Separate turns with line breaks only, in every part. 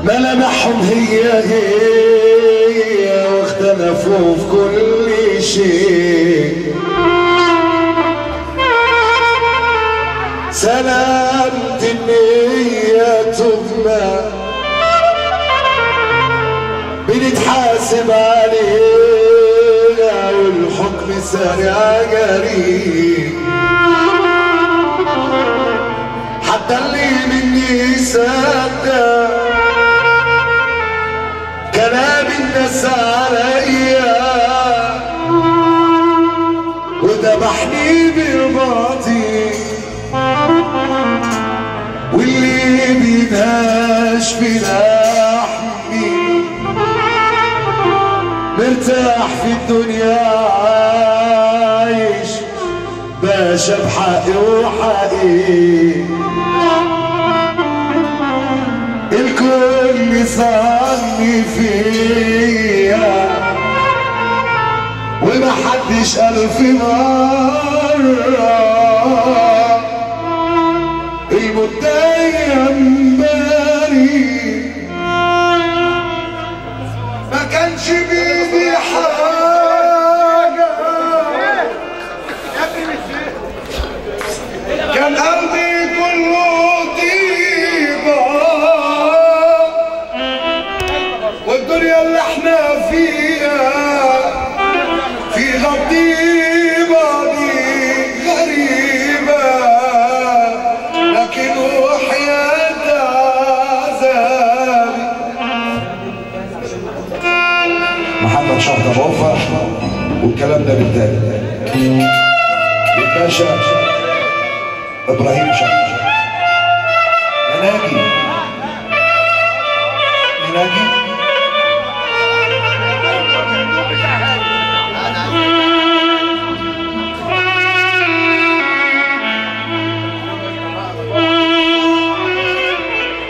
ملامحهم هي واختلفوا في كل شيء. سلامة النية تهمة بنتحاسب عليها والحكم سريع جريء. حتى اللي مني صدق كلام الناس عليا وذبحني بالباطل، واللي بيناش في لحمي مرتاح في الدنيا عايش باشا بحقي وحقي. الكل صاني فيا ومحدش قال في مرة المتيم باري. ما كانش بيدي حاجة كان قلبي كله طيبة، والدنيا اللي احنا فيها في غضيبة دي غريبة، لكن وحياة عذابي. محمد شرطة بوفا والكلام ده بالتالي الباشا ابراهيم شرطة مناجي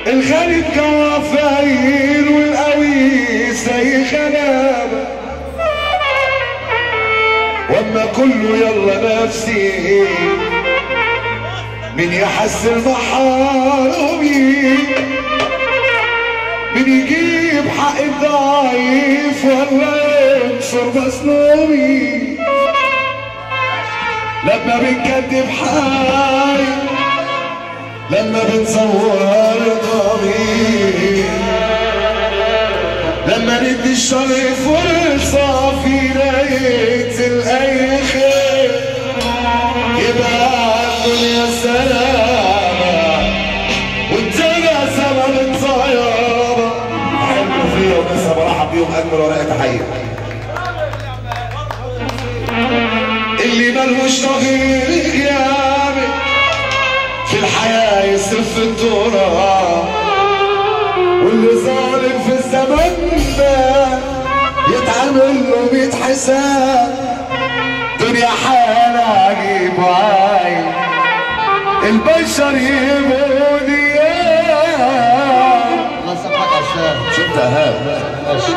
الغالب كوافير والقوي زي غلابة، واما كله يلا نفسي من يحس المحارمي، من يجيب حق الضعيف ولا يكسر مظلومي. لما بنكدب حالي لما بنصور ضمير، لما ندي الشر فرصة في نهاية أي خير، يبقى الدنيا سلامة والدنيا زمن الطيارة. بحبوا فيها ولسه برحب بيهم أجمل ورقة تحية. اللي ملهوش نظير جامد في الحياة يصرف في التراب، واللي ظالم في الزمن ده يتعمل له 100 حساب. دنيا حالة عجيب وعايب البشر يبقوا دياب.
الله يسامحك يا استاذ.
شفت اهاب
ماشي.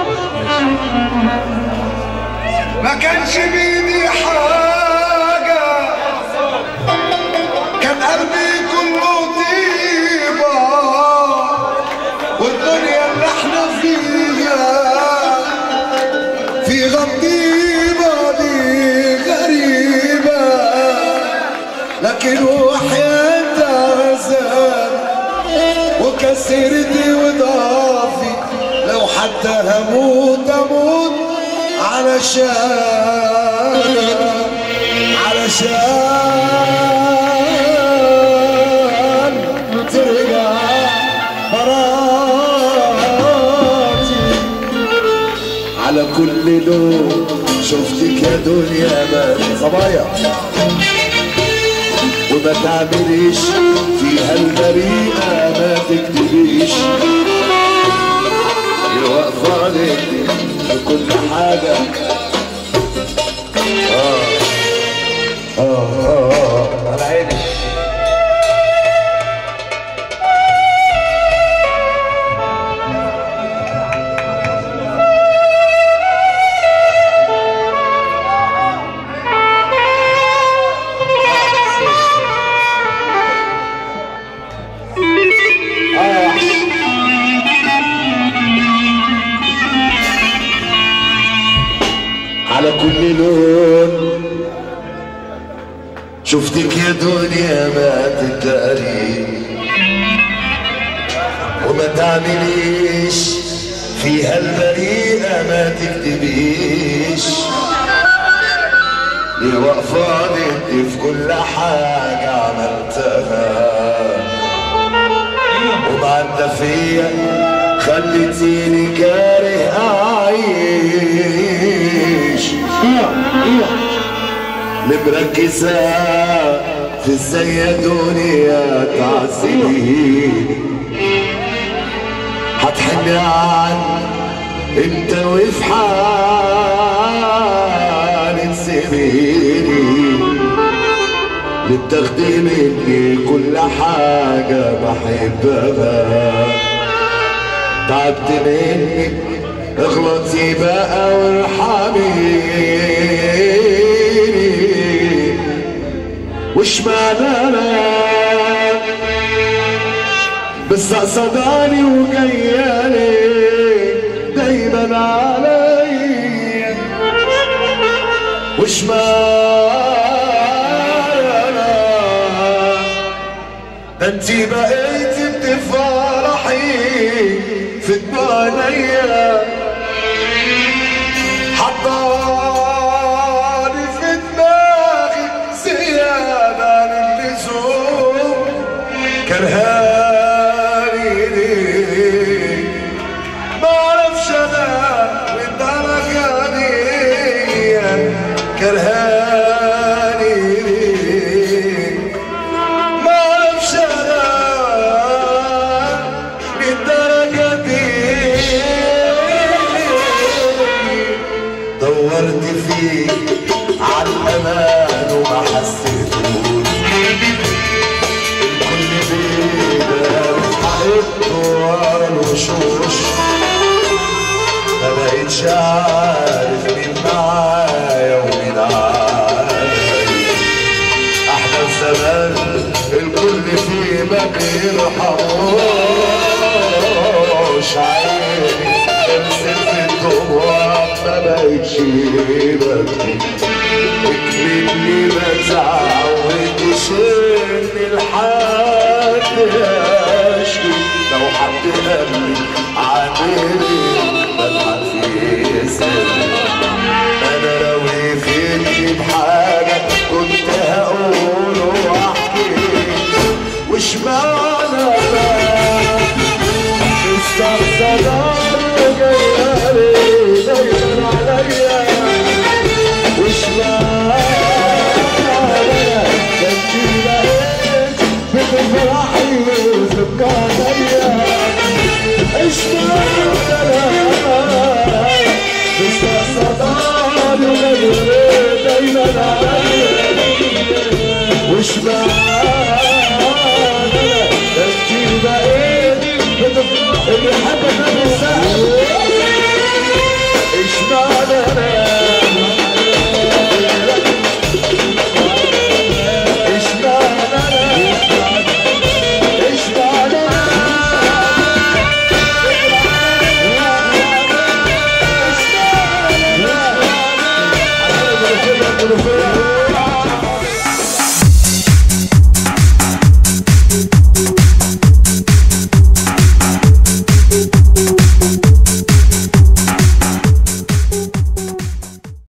ما كانش بيدي حاجة كان قلبي كله طيبة، والدنيا اللي احنا فيها في غضيبة دي غريبة، لكن وحياة عذاب وكسرتي وضعفي. لو حتى هموت اموت علشان ترجع مراتي. على كل لون شفتك يا دنيا ما صبايا، وما تعمليش فيها البريئة، ما تكتبيش واقفة عليك في كل حاجة. على عيني. على كل لون. شفتك يا دنيا ما تداري وما تعمليش فيها البريئة، ما تكذبيش. ليه واقفة ضدي في كل حاجة عملتها ومعدة فيا، خليتيني كاره أعيش. مركزة في ازاي يا دنيا تعذبيني، هتحني عني انت وفي حالي تسيبيني. بتاخدي مني كل حاجة بحبها، تعبت منك اغلطي بقى وارحميني. وش معنى انا مستقصداني وجايالي دايما عليا؟ وش معنى ده انتي بقيتي بتفرحي في دموعي، حطاني في دماغي زيادة عن اللزوم، كرهاني ليه معرفش انا للدرجة دي، كرهاني ليه معرفش انا للدرجة دي. دورت فيك على الأمان وما حسيتوش، الكل بيدار حقيقته ورا الوشوش، ما بقيتش عارف مين معايا ومين عليا. احنا زمان الكل فيه ما بيرحموش، عيني امسك في الدموع ما بقتش ببكي، اكملني ما تعودتش اني لحد اشكي. لو حد قالي عاملي بضحك في سري، انا لو وقفتي بحاجه كنت هقوله واحكي. وش معنى مستقصداني وجايالي دايما عليا؟ وش معنى ده انتي بقيت بتفرحي في بكايا؟ ايش معنى مستقصداني وجايالي دايما عليا؟ وش معنى ده انتي بقيت اللي حبك بالسهل؟ ايش معنى ايش معنى ايش معنى ايش معنى